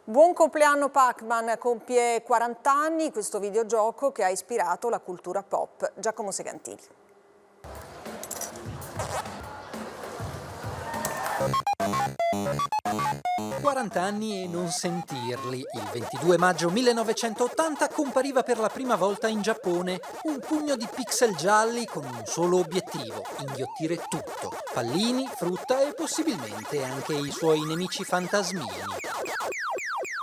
Buon compleanno Pac-Man, compie 40 anni questo videogioco che ha ispirato la cultura pop. Giacomo Segantini. Quarant'anni e non sentirli. Il 22 maggio 1980 compariva per la prima volta in Giappone un pugno di pixel gialli con un solo obiettivo: inghiottire tutto. Pallini, frutta e possibilmente anche i suoi nemici fantasmini.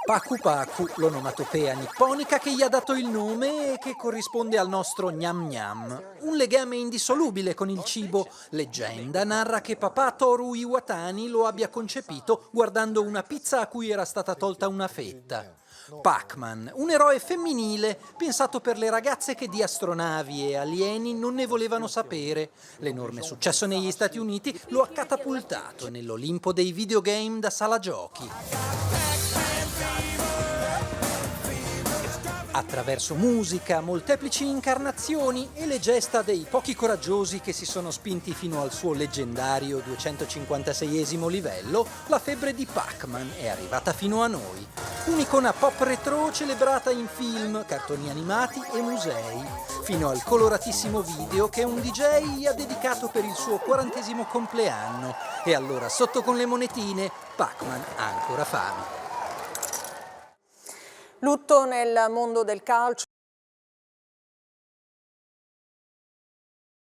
Pacu Pacu, l'onomatopea nipponica che gli ha dato il nome e che corrisponde al nostro gnam gnam. Un legame indissolubile con il cibo. Leggenda narra che papà Toru Iwatani lo abbia concepito guardando una pizza a cui era stata tolta una fetta. Pac-Man, un eroe femminile pensato per le ragazze che di astronavi e alieni non ne volevano sapere. L'enorme successo negli Stati Uniti lo ha catapultato nell'Olimpo dei videogame da sala giochi. Attraverso musica, molteplici incarnazioni e le gesta dei pochi coraggiosi che si sono spinti fino al suo leggendario 256esimo livello, la febbre di Pac-Man è arrivata fino a noi. Un'icona pop retro celebrata in film, cartoni animati e musei, fino al coloratissimo video che un DJ ha dedicato per il suo 40° compleanno. E allora, sotto con le monetine, Pac-Man ha ancora fame. Lutto nel mondo del calcio.